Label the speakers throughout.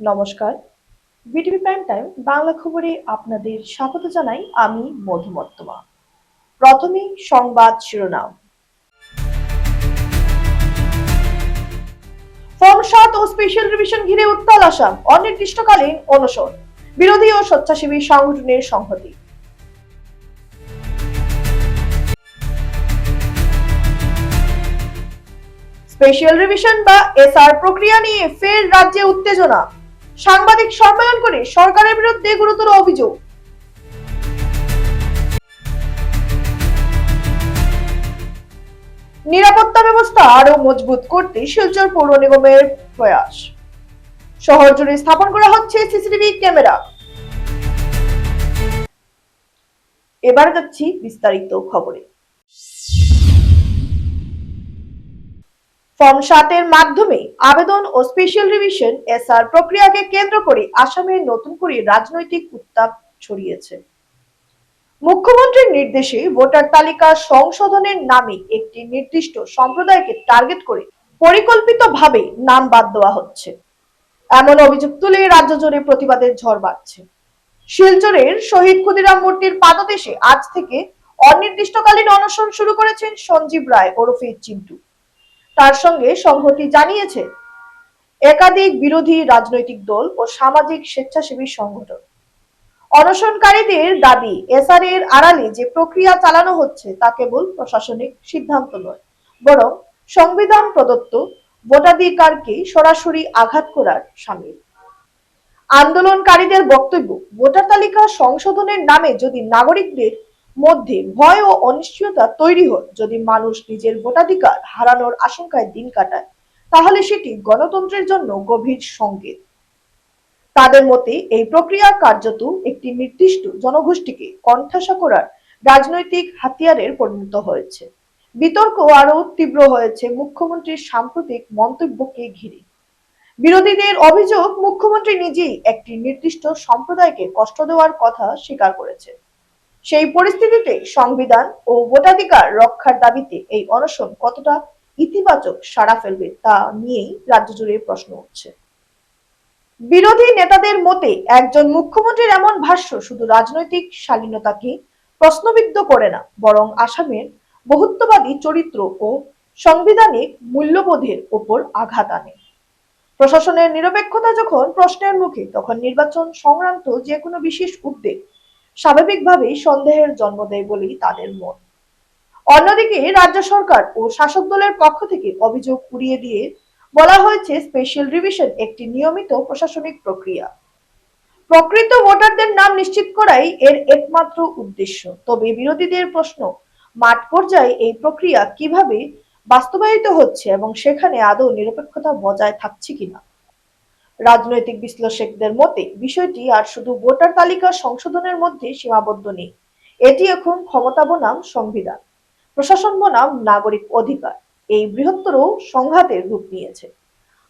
Speaker 1: নমস্কার। BTV prime time Bangla খবরে আপনাদের স্বাগত জানাই আমি মধুমত্তমা। প্রথমেই সংবাদ শিরোনাম। ফর্ম ৭ ও স্পেশাল রিভিশন ঘিরে উত্তাল আসাম, অনির্দিষ্টকালীন অনশন, বিরোধী ও স্বেচ্ছাসেবী সংগঠনের সংহতি। স্পেশাল রিভিশন বা এসআর প্রক্রিয়া নিয়ে ফের রাজ্যে উত্তেজনা, সাংবাদিক সম্মেলন করে সরকারের বিরুদ্ধে গুরুতর অভিযোগ। নিরাপত্তা ব্যবস্থা আরো মজবুত করতে শিলচর পৌর নিগমের প্রয়াস, শহর জুড়ে স্থাপন করা হচ্ছে সিসিটিভি ক্যামেরা। এবার যাচ্ছি বিস্তারিত খবরে। ফর্ম ৭ এর মাধ্যমে আবেদন ও স্পেশাল রিভিশন এসআর প্রক্রিয়াকে কেন্দ্র করে আসামে নতুন করে রাজনৈতিক উত্তাপ ছড়িয়েছে। মুখ্যমন্ত্রীর নির্দেশে ভোটার তালিকা সংশোধনের নামে একটি নির্দিষ্ট সম্প্রদায়কে টার্গেট করে পরিকল্পিতভাবে নাম বাদ দেওয়া হচ্ছে, এমন অভিযোগ তুলে রাজ্য জুড়ে প্রতিবাদের ঝড় বাড়ছে। শিলচরের শহীদ ক্ষুদিরাম মূর্তির পাদদেশে আজ থেকে অনির্দিষ্টকালীন অনশন শুরু করেছেন সঞ্জীব রায় ওরফে চিন্টু। তার সঙ্গে সংহতি জানিয়েছে একাধিক বিরোধী রাজনৈতিক দল ও সামাজিক স্বেচ্ছাসেবী সংগঠন। অনশনকারীদের দাবি, এসআর এর আড়ালে যে প্রক্রিয়া চালানো হচ্ছে তা কেবল প্রশাসনিক সিদ্ধান্ত নয়, বরং সংবিধান প্রদত্ত ভোটাধিকারকে সরাসরি আঘাত করার শামিল। আন্দোলনকারীদের বক্তব্য, ভোটার তালিকা সংশোধনের নামে যদি নাগরিকদের মধ্যে ভয় ও অনিশ্চয়তা তৈরি হয়, যদি মানুষ নিজের ভোটাধিকার হারানোর আশঙ্কায় দিন কাটায়, তাহলে সেটি গণতন্ত্রের জন্য গভীর সংকেত। তাদের মতে এই প্রক্রিয়া কার্যত একটি নির্দিষ্ট জনগোষ্ঠীকে কণ্ঠাসা করার রাজনৈতিক হাতিয়ারের পরিণত হয়েছে। বিতর্ক আরো তীব্র হয়েছে মুখ্যমন্ত্রীর সাম্প্রতিক মন্তব্যকে ঘিরে। বিরোধীদের অভিযোগ, মুখ্যমন্ত্রী নিজেই একটি নির্দিষ্ট সম্প্রদায়কে কষ্ট দেওয়ার কথা স্বীকার করেছে। সেই পরিস্থিতিতে সংবিধান ও ভোটাধিকার রক্ষার দাবিতে এই অনশন কতটা ইতিবাচক সাড়া ফেলবে তা নিয়েই রাজ্য জুড়ে প্রশ্ন উঠছে। বিরোধী নেতাদের মতে একজন মুখ্যমন্ত্রীর এমন ভাষ্য শুধু রাজনৈতিক শালীনতাকে প্রশ্নবিদ্ধ করে না, বরং আসামের বহুত্ববাদী চরিত্র ও সাংবিধানিক মূল্যবোধের উপর আঘাত আনে। প্রশাসনের নিরপেক্ষতা যখন প্রশ্নের মুখে, তখন নির্বাচন সংক্রান্ত যে কোনো বিশেষ উদ্যোগ স্বাভাবিকভাবেই সন্দেহের জন্ম দেয় বলেই তাদের মত। অন্যদিকে রাজ্য সরকার ও শাসক দলের পক্ষ থেকে অভিযোগ উড়িয়ে দিয়ে বলা হয়েছে স্পেশাল রিভিশন একটি নিয়মিত প্রশাসনিক প্রক্রিয়া, প্রকৃত ভোটারদের নাম নিশ্চিত করাই এর একমাত্র উদ্দেশ্য। তবে বিরোধীদের প্রশ্ন, মাঠ পর্যায়ে এই প্রক্রিয়া কিভাবে বাস্তবায়িত হচ্ছে এবং সেখানে আদৌ নিরপেক্ষতা বজায় থাকছে কিনা। রাজনৈতিক বিশ্লেষকদের মতে বিষয়টি আর শুধু ভোটার তালিকা সংশোধনের মধ্যে সীমাবদ্ধ নেই, এটি এখন ক্ষমতা বনাম সংবিধান, প্রশাসন বনাম নাগরিক অধিকার এই বৃহত্তর সংঘাতের রূপ নিয়েছে।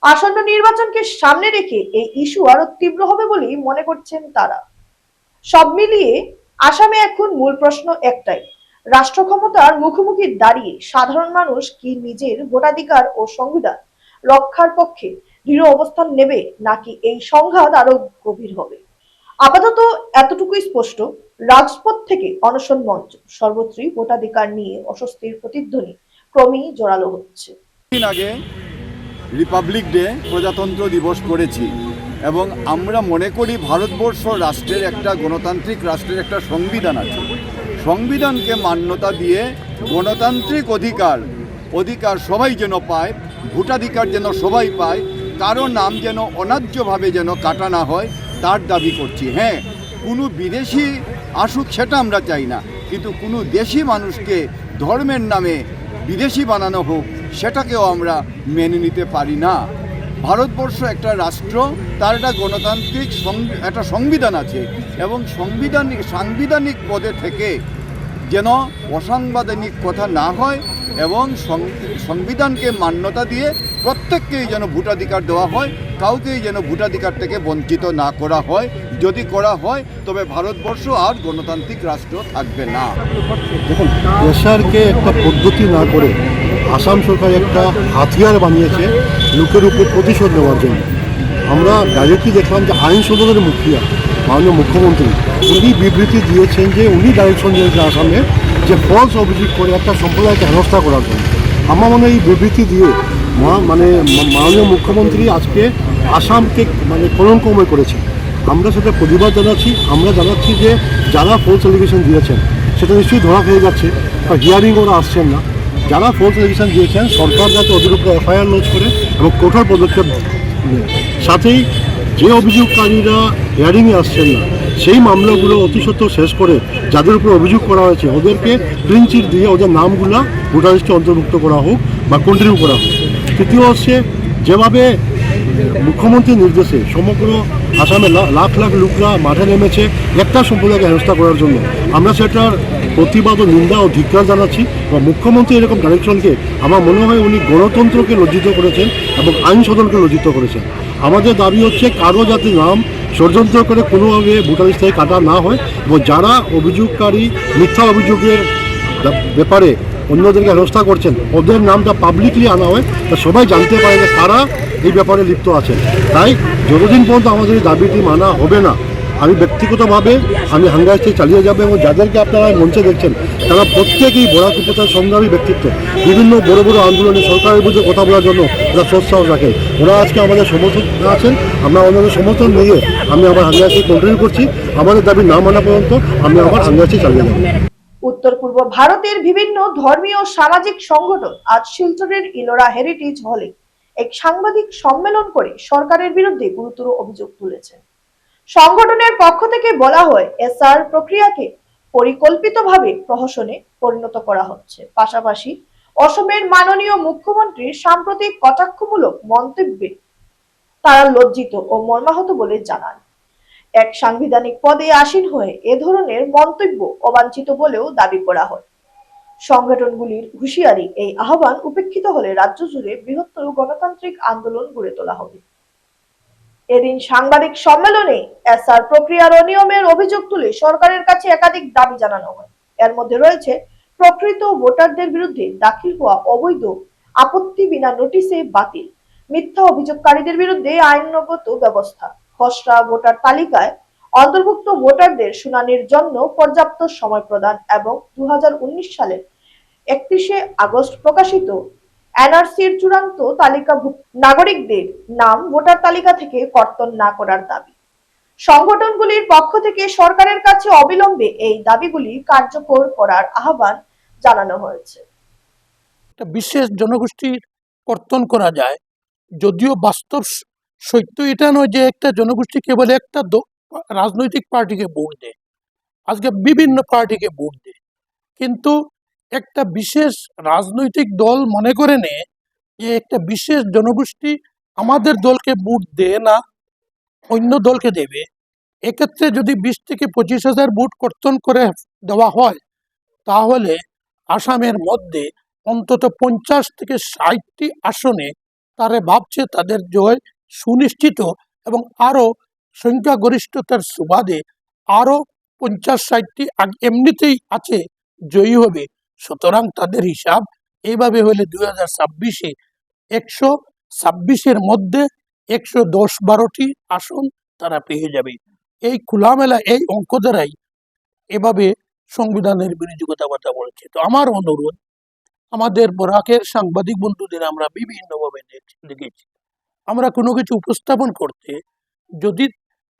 Speaker 1: আসন্ন নির্বাচনকে সামনে রেখে এই ইস্যু আরো তীব্র হবে বলেই মনে করছেন তারা। সব মিলিয়ে আসামে এখন মূল প্রশ্ন একটাই, রাষ্ট্র ক্ষমতার মুখোমুখি দাঁড়িয়ে সাধারণ মানুষ কি নিজের ভোটাধিকার ও সংবিধান রক্ষার পক্ষে দৃঢ় অবস্থান নেবে, নাকি এই সংঘাত আরো গভীর হবে। আপাতত এতটুকুই স্পষ্ট, রাজপথ থেকে অনশন মঞ্চ সর্বত্রই ভোটাধিকার নিয়ে অস্বস্তির প্রতিধ্বনি ক্রমেই জোরালো হচ্ছে।
Speaker 2: দিন আগে রিপাবলিক ডে, প্রজাতন্ত্র দিবস করেছি এবং আমরা মনে করি ভারতবর্ষ রাষ্ট্রের একটা গণতান্ত্রিক রাষ্ট্রের একটা সংবিধান আছে। সংবিধানকে মান্যতা দিয়ে গণতান্ত্রিক অধিকার সবাই যেন পায়, ভোটাধিকার যেন সবাই পায়, কারো নাম যেন অন্যায্যভাবে যেন কাটা না হয় তার দাবি করছি। হ্যাঁ, কোনো বিদেশি আসুক সেটা আমরা চাই না, কিন্তু কোনো দেশি মানুষকে ধর্মের নামে বিদেশি বানানো হোক সেটাকেও আমরা মেনে নিতে পারি না। ভারতবর্ষ একটা রাষ্ট্র, তার একটা গণতান্ত্রিক একটা সংবিধান আছে এবং সাংবিধানিক পদে থেকে যেন অসাংবিধানিক কথা না হয় এবং সংবিধানকে মান্যতা দিয়ে প্রত্যেককেই যেন ভোটাধিকার দেওয়া হয়, কাউকেই যেন ভোটাধিকার থেকে বঞ্চিত না করা হয়। যদি করা হয় তবে ভারতবর্ষ আর গণতান্ত্রিক রাষ্ট্র থাকবে না।
Speaker 3: দেখুন, এসআরকে একটা পদ্ধতি না করে আসাম সরকার একটা হাতিয়ার বানিয়েছে লোকের উপর প্রতিশোধ নেওয়ার জন্য। আমরা ডাইরেক্টলি দেখলাম যে আইন সদনের মুখিয়া মাননীয় মুখ্যমন্ত্রী উনি বিবৃতি দিয়েছেন যে উনি ডাইরেকশন দিয়েছেন আসামে যে ফলস অভিযোগ করে একটা সম্প্রদায়কে হেনস্থা করার জন্য। আমার মনে হয় এই বিবৃতি দিয়ে মাননীয় মুখ্যমন্ত্রী আজকে আসামকে কলঙ্কময় করেছেন। আমরা সেটা প্রতিবাদ জানাচ্ছি। আমরা জানাচ্ছি যে যারা ফলস এলিগেশন দিয়েছেন সেটা নিশ্চয়ই ধরা হয়ে যাচ্ছে বা হিয়ারিং ওরা আসছেন না। যারা ফলস এলিগেশন দিয়েছেন সরকার যাতে ওদের উপরে এফআইআর লঞ্চ করে এবং কঠোর পদক্ষেপ নেয়। সাথেই যে অভিযোগকারীরা হিয়ারিংয়ে আসছেন না সেই মামলাগুলো অতি সত্ত্বর শেষ করে যাদের উপর অভিযোগ করা হয়েছে ওদেরকে ক্লিন চিট দিয়ে ওদের নামগুলো ভোটার লিস্টে অন্তর্ভুক্ত করা হোক বা কন্টিনিউ করা হোক। তৃতীয় হচ্ছে যেভাবে মুখ্যমন্ত্রীর নির্দেশে সমগ্র আসামে লাখ লাখ লোকরা মাঠে নেমেছে একটা সম্প্রদায়কে হেনস্থা করার জন্য, আমরা সেটার প্রতিবাদ ও নিন্দা ও ধিক্কার জানাচ্ছি। বা মুখ্যমন্ত্রী এরকম ডাইরেকশনকে আমার মনে হয় উনি গণতন্ত্রকে লজ্জিত করেছেন এবং আইন সদনকে লজ্জিত করেছেন। আমাদের দাবি হচ্ছে কারো যাতে নাম ষড়যন্ত্র করে কোনোভাবে ভোটার লিস্ট থেকে কাটা না হয় এবং যারা অভিযোগকারী মিথ্যা অভিযোগের ব্যাপারে অন্যদেরকে হেনস্থা করছেন ওদের নামটা পাবলিকলি আনা হয় তা সবাই জানতে পারে যে কারা এই ব্যাপারে লিপ্ত আছেন। তাই যতদিন পর্যন্ত আমাদের এই দাবিটি মানা হবে না আমি ব্যক্তিগতভাবে হাঙ্গাস্ট্রাইক চালিয়ে যাবো। এবং যাদেরকে আপনারা মঞ্চে দেখছেন তারা প্রত্যেকেই বরাক উপত্যকার সংগ্রামী ব্যক্তিত্ব, বিভিন্ন বড় বড় আন্দোলনে সরকারের বিরুদ্ধে কথা বলার জন্য ওরা সোৎসাহস রাখেন। ওরা আজকে আমাদের সমর্থন আছেন। আমরা ওনাদের সমর্থন নিয়ে আমি আমার হাঙ্গাস্ট্রাইক কন্টিনিউ করছি। আমাদের দাবি না মানা পর্যন্ত আমি আমার হাঙ্গাস্ট্রাইক চালিয়ে যাবো।
Speaker 1: উত্তর পূর্ব ভারতের বিভিন্ন ধর্মীয় ও সামাজিক সংগঠন আজ শিলচরের ইলোরা হেরিটেজ হলে এক সাংবাদিক সম্মেলন করে সরকারের বিরুদ্ধে গুরুতর অভিযোগ তুলেছেন। সংগঠনের পক্ষ থেকে বলা হয় এসআর প্রক্রিয়াকে পরিকল্পিতভাবে প্রহসনে পরিণত করা হচ্ছে। পাশাপাশি অসমের মাননীয় মুখ্যমন্ত্রীর সাম্প্রতিক কটাক্ষমূলক মন্তব্যে তারা লজ্জিত ও মর্মাহত বলে জানান। এক সাংবিধানিক পদে আসীন হয়ে এ ধরনের মন্তব্য অবাঞ্ছিত বলেও দাবি করা হয়। সংগঠনগুলির হুঁশিয়ারি এই আহ্বান উপেক্ষিত হলে রাজ্য জুড়ে বৃহত্তর গণতান্ত্রিক আন্দোলন গড়ে তোলা হবে। এদিন সাংবাদিক সম্মেলনে এসআর প্রক্রিয়ার অনিয়মের অভিযোগ তুলে সরকারের কাছে একাধিক দাবি জানানো হয়। এর মধ্যে রয়েছে প্রকৃত ভোটারদের বিরুদ্ধে দাখিল হওয়া অবৈধ আপত্তি বিনা নোটিশে বাতিল, মিথ্যা অভিযোগকারীদের বিরুদ্ধে আইনগত ব্যবস্থা, খসড়া ভোটার তালিকায় অন্তর্ভুক্ত ভোটারদের শুনানির জন্য পর্যাপ্ত সময় প্রদান এবং 2019 সালের 31শে আগস্ট প্রকাশিত এনআরসির চূড়ান্ত তালিকাভুক্ত নাগরিকদের নাম ভোটার তালিকা থেকে কর্তন না করার দাবি। সংগঠনগুলির পক্ষ থেকে সরকারের কাছে অবিলম্বে এই দাবিগুলি কার্যকর করার আহ্বান জানানো হয়েছে।
Speaker 4: একটা বিশেষ জনগোষ্ঠীর কর্তন করা যায়, যদিও বাস্তব সত্য এটা নয় যে একটা জনগোষ্ঠী কেবল একটা রাজনৈতিক পার্টিকে ভোট দেয়, আজকে বিভিন্ন পার্টিকে ভোট দেয়, কিন্তু একটা বিশেষ রাজনৈতিক দল মনে করে নেয় যে একটা বিশেষ জনগোষ্ঠী আমাদের দলকে ভোট দেয় না, অন্য দলকে দেবে। এক্ষেত্রে যদি 20 থেকে 25,000 ভোট কর্তন করে দেওয়া হয় তাহলে আসামের মধ্যে অন্তত 50 থেকে 60টি আসনে তারা ভাবছে তাদের জয় সুনিশ্চিত এবং আরো সংখ্যাগরিষ্ঠতার সুবাদে আরো 50-60টি এমনিতেই আছে জয়ী হবে। সুতরাং তাদের হিসাব এইভাবে হলে 2026-এ 126-এর মধ্যে 110-12টি আসন তারা পেয়ে যাবে। এই খোলামেলা এই অঙ্ক দ্বারাই এভাবে সংবিধানের বিরোধী কথাবার্তা বলছে। তো আমার অনুরোধ, আমাদের বরাকের সাংবাদিক বন্ধুদের আমরা বিভিন্নভাবে দেখেছি, আমরা কোনো কিছু উপস্থাপন করতে যদি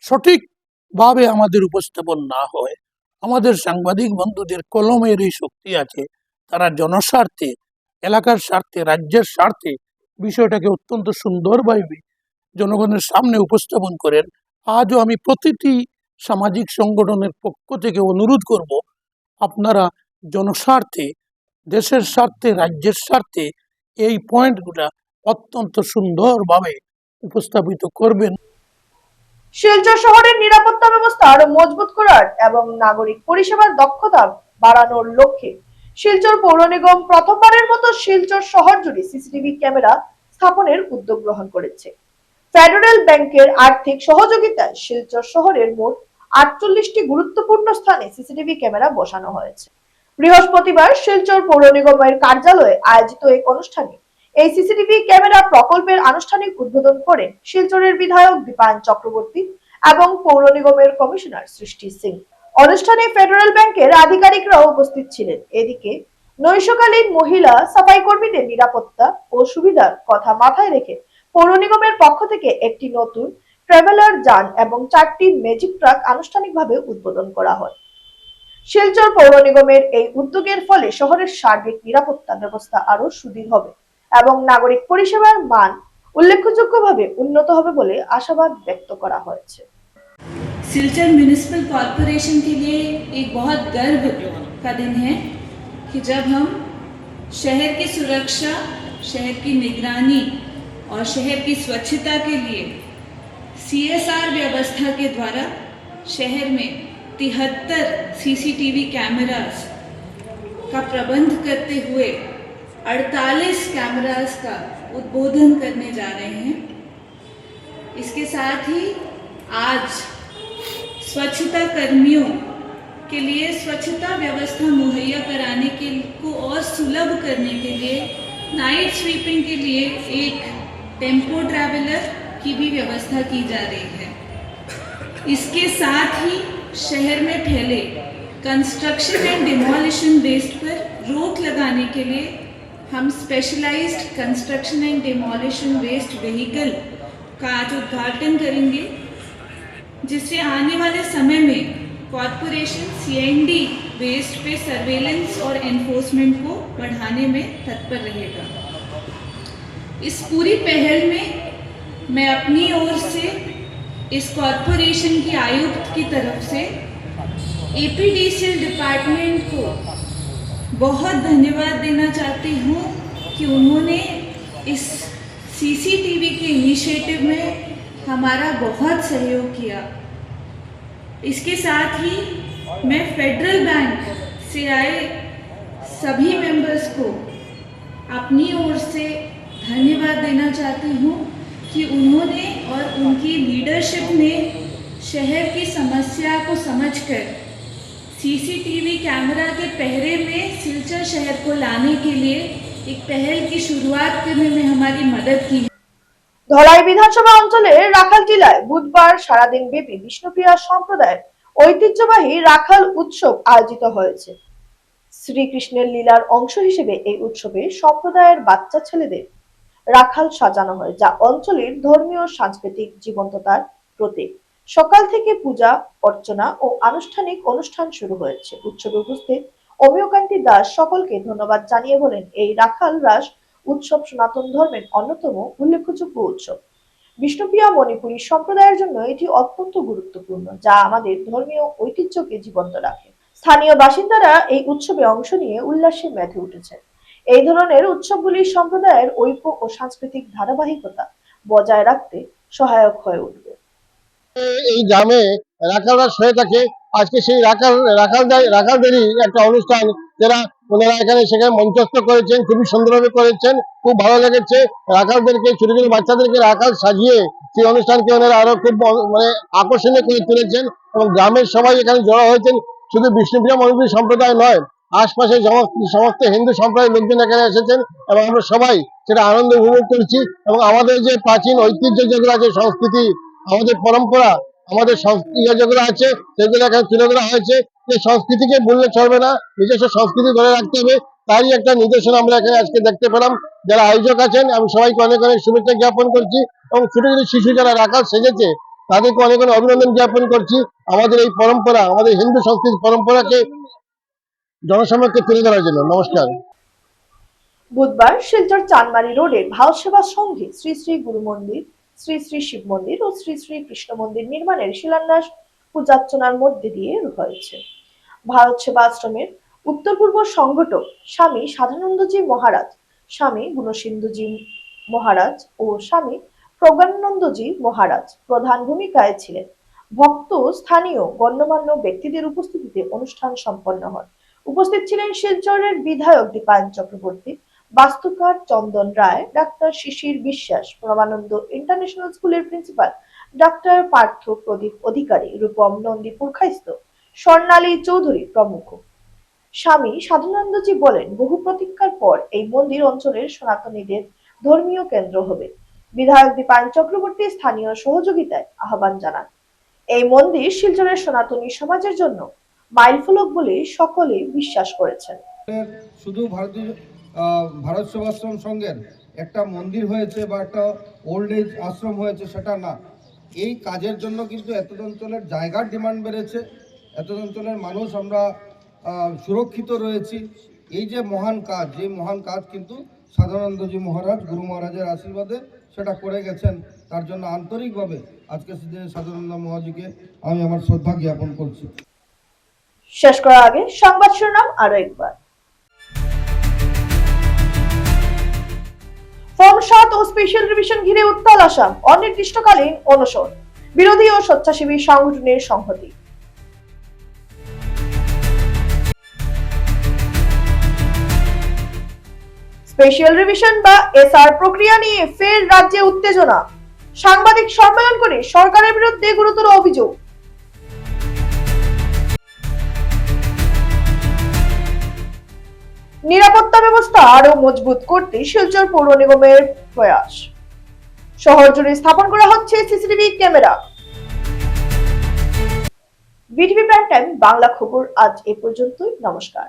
Speaker 4: সঠিকভাবে আমাদের উপস্থাপন না হয়, আমাদের সাংবাদিক বন্ধুদের কলমের এই শক্তি আছে, তারা জনস্বার্থে, এলাকার স্বার্থে, রাজ্যের স্বার্থে বিষয়টাকে অত্যন্ত সুন্দরভাবে জনগণের সামনে উপস্থাপন করেন। আজও আমি প্রতিটি সামাজিক সংগঠনের পক্ষ থেকে অনুরোধ করব, আপনারা জনস্বার্থে, দেশের স্বার্থে, রাজ্যের স্বার্থে এই পয়েন্টগুলা অত্যন্ত সুন্দরভাবে উপস্থাপিত করবেন।
Speaker 1: শিলচর শহরের নিরাপত্তা ব্যবস্থা আরো মজবুত করার এবং নাগরিক পরিষেবার দক্ষতা বাড়ানোর লক্ষ্যে শিলচর পৌর নিগম প্রথমবারের মতো শিলচর শহর জুড়ে সিসিটিভি ক্যামেরা স্থাপনের উদ্যোগ গ্রহণ করেছে। ফেডারেল ব্যাংকের আর্থিক সহযোগিতায় শিলচর শহরের মোট 48টি গুরুত্বপূর্ণ স্থানে সিসিটিভি ক্যামেরা বসানো হয়েছে। বৃহস্পতিবার শিলচর পৌর নিগমের কার্যালয়ে আয়োজিত এক অনুষ্ঠানে এই সিসিটিভি ক্যামেরা প্রকল্পের আনুষ্ঠানিক উদ্বোধন করেন শিলচরের বিধায়ক দীপায়ন চক্রবর্তী এবং পৌর নিগমের কমিশনার সৃষ্টি সিং। অনুষ্ঠানে ফেডারেল ব্যাংকের আধিকারিকরাও উপস্থিত ছিলেন। এদিকে নৈশকালীন মহিলা সাফাই কর্মীদের নিরাপত্তা ও সুবিধার কথা মাথায় রেখে পৌর নিগমের পক্ষ থেকে একটি নতুন ট্রাভেলার যান এবং 4টি ম্যাজিক ট্রাক আনুষ্ঠানিকভাবে উদ্বোধন করা হয়। শিলচর পৌর নিগমের এই উদ্যোগের ফলে শহরের সার্বিক নিরাপত্তা ব্যবস্থা আরো সুদৃঢ় হবে এবং নাগরিক পরিষেবার মান উল্লেখযোগ্যভাবে উন্নত হবে বলে আশাবাদ ব্যক্ত করা হয়েছে।
Speaker 5: सिलचर म्यूनिसिपल कॉरपोरेशन के लिए एक बहुत गर्व का दिन है कि जब हम शहर की सुरक्षा, शहर की निगरानी और शहर की स्वच्छता के लिए CSR व्यवस्था के द्वारा शहर में 73 सीसीटीवी कैमरास का प्रबंध करते हुए 48 कैमरास का उद्बोधन करने जा रहे हैं। इसके साथ ही आज स्वच्छता कर्मियों के लिए स्वच्छता व्यवस्था मुहैया कराने के को और सुलभ करने के लिए नाइट स्वीपिंग के लिए एक टेम्पो ट्रैवलर की भी व्यवस्था की जा रही है। इसके साथ ही शहर में फैले कंस्ट्रक्शन एंड डिमोलिशन वेस्ट पर रोक लगाने के लिए हम specialised construction and demolition waste vehicle का आज उद्घाटन करेंगे, जिससे आने वाले समय में कॉरपोरेशन CND वेस्ट पे सर्वेलेंस और एनफोर्समेंट को बढ़ाने में तत्पर रहेगा। इस पूरी पहल में मैं अपनी ओर से इस कॉरपोरेशन की आयुक्त की तरफ से APDCL डिपार्टमेंट को बहुत धन्यवाद देना चाहती हूँ कि उन्होंने इस CCTV के इनिशिएटिव में हमारा बहुत सहयोग किया। इसके साथ ही मैं फेडरल बैंक से आए सभी मेंबर्स को अपनी ओर से धन्यवाद देना चाहती हूँ कि उन्होंने और उनकी लीडरशिप ने शहर की समस्या को समझकर CCTV कैमरा के पहरे में सिलचर शहर को लाने के लिए एक पहल की शुरुआत करने में हमारी मदद की।
Speaker 1: ধলাই বিধানসভা অঞ্চলের রাখাল টিলায় বুধবার সারাদিন ব্যাপী বিষ্ণুপ্রিয়া সম্প্রদায়ের ঐতিহ্যবাহী রাখাল উৎসব আয়োজিত হয়েছে। শ্রীকৃষ্ণের লীলার অংশ হিসেবে এই উৎসবে সম্প্রদায়ের বাচ্চা ছেলেদের রাখাল সাজানো হয়, যা অঞ্চলের ধর্মীয় সাংস্কৃতিক জীবন্ততার প্রতীক। সকাল থেকে পূজা অর্চনা ও আনুষ্ঠানিক অনুষ্ঠান শুরু হয়েছে। উৎসবে উপস্থিত অমিয়কান্তি দাস সকলকে ধন্যবাদ জানিয়ে বলেন, এই রাখাল রাস উৎসব সনাতন ধর্মের অন্যতম উল্লেখযোগ্য উৎসব। বিষ্ণুপ্রিয়া মণিপুরী সম্প্রদায়ের জন্য এটি অত্যন্ত গুরুত্বপূর্ণ, যা আমাদের ধর্মীয় ঐতিহ্যকে জীবন্ত রাখে। স্থানীয় বাসিন্দারা এই উৎসবে অংশ নিয়ে উল্লাসে মেতে উঠেছেন। এই ধরনের উৎসবগুলি সম্প্রদায়ের ঐক্য ও সাংস্কৃতিক ধারাবাহিকতা বজায় রাখতে সহায়ক হয়ে উঠবে।
Speaker 6: এই গ্রামে রাখালরা হয়ে থাকে। আজকে সেই রাখালদেরই একটা অনুষ্ঠান, যারা ওনারা সেখানে মঞ্চস্থ করেছেন, খুবই সুন্দরভাবে করেছেন, খুব ভালো লেগেছে। রাখালদেরকে, ছোট ছোট বাচ্চাদেরকে রাখাল সাজিয়ে সেই অনুষ্ঠানকে ওনারা আরো খুব আকর্ষণীয় করে তুলেছেন এবং গ্রামের সবাই এখানে জড়ো হয়েছেন। শুধু বিষ্ণুপ্রিয়া মণিপুরী সম্প্রদায় নয়, আশপাশে সমস্ত হিন্দু সম্প্রদায়ের লোকজন এখানে এসেছেন এবং আমরা সবাই সেটা আনন্দ উপভোগ করছি। এবং আমাদের যে প্রাচীন ঐতিহ্য যেগুলো আছে, সংস্কৃতি, আমাদের পরম্পরা, আমাদের যেগুলো আছে সেগুলো এখানে তুলে ধরা হয়েছে। যে সংস্কৃতিকে ভুললে চলবে না, নিজস্ব সংস্কৃতি ধরে রাখতে হবে, তারই একটা নিদর্শন আমরা এখানে আজকে দেখতে পেলাম। যারা আয়োজক আছেন, আমি সবাইকে অনেক অনেক শুভেচ্ছা জ্ঞাপন করছি এবং ছোট ছোট শিশু যারা রাখাল সেজেছে তাদেরকে অনেক অনেক অভিনন্দন জ্ঞাপন করছি। আমাদের এই পরম্পরা, আমাদের হিন্দু সংস্কৃতি পরম্পরাকে জনসমক্ষে তুলে ধরার জন্য। নমস্কার।
Speaker 1: বুধবার শিলচর চানমারি রোডে ভারত সেবা সংঘে শ্রী শ্রী গুরু মন্দির, শ্রী শ্রী শিব মন্দির ও শ্রী শ্রী কৃষ্ণ মন্দির নির্মাণের শিলান্যাস পূজার্চনার মধ্যে দিয়ে হয়েছে। ভারত সেবা আশ্রমের উত্তর পূর্ব সংগঠক স্বামী সাধানন্দজি মহারাজ, স্বামী গুণসিন্ধুজি মহারাজ ও স্বামী প্রজ্ঞানন্দজি মহারাজ প্রধান ভূমিকায় ছিলেন। ভক্ত স্থানীয় গণ্যমান্য ব্যক্তিদের উপস্থিতিতে অনুষ্ঠান সম্পন্ন হয়। উপস্থিত ছিলেন শিলচরের বিধায়ক দীপায়ন চক্রবর্তী, বাস্তুকার চন্দন রায়, ডাক্তার শিশির বিশ্বাস, প্রণবানন্দ ইন্টারন্যাশনাল স্কুলের প্রিন্সিপাল ডাক্তার পার্থ প্রদীপ অধিকারী, রূপম নন্দী পুরখাইস্ত, স্বর্ণালী চৌধুরী প্রমুখ। স্বামী সাধনানন্দজি বলেন, বহু প্রতীক্ষার পর এই মন্দির অঞ্চলের সনাতনীদের ধর্মীয় কেন্দ্র হবে। বিধায়ক দীপায়ন চক্রবর্তী স্থানীয় সহযোগিতায় আহ্বান জানান। এই মন্দির শিলচরের সনাতনী সমাজের জন্য মাইলফলক বলে সকলে বিশ্বাস করেছেন।
Speaker 7: শুধু ভারত সেবাশ্রম সংঘের একটা মন্দির হয়েছে বা একটা ওল্ড এজ আশ্রম হয়েছে সেটা না, এই কাজের জন্য কিন্তু এত অঞ্চলের জায়গার ডিমান্ড বেড়েছে, এত অঞ্চলের মানুষ আমরা সুরক্ষিত রয়েছি। এই যে মহান কাজ কিন্তু সাধারণানন্দজি মহারাজ গুরু মহারাজের আশীর্বাদে সেটা করে গেছেন। তার জন্য আন্তরিকভাবে আজকে সাধারণানন্দ মহারাজকে আমি আমার শ্রদ্ধা জ্ঞাপন করছি।
Speaker 1: শেষ করার আগে সংবাদ শিরোনাম আরো একবার। ফর্ম 7 ও স্পেশাল রিভিশন ঘিরে উত্তাল আসাম, অনির্দিষ্টকালীন অনশন, বিরোধী ও স্বেচ্ছাসেবী সংগঠনের সংহতি। স্পেশাল রিভিশন বা এসআর প্রক্রিয়া নিয়ে ফের রাজ্যে উত্তেজনা, সাংবাদিক সম্মেলন করে সরকারের বিরুদ্ধে গুরুতর অভিযোগ। নিরাপত্তা ব্যবস্থা আরো মজবুত করতে শিলচর পৌর নিগমের প্রয়াস, শহর জুড়ে স্থাপন করা হচ্ছে CCTV camera. BTV prime time Bangla খবর আজ এ পর্যন্তই। নমস্কার।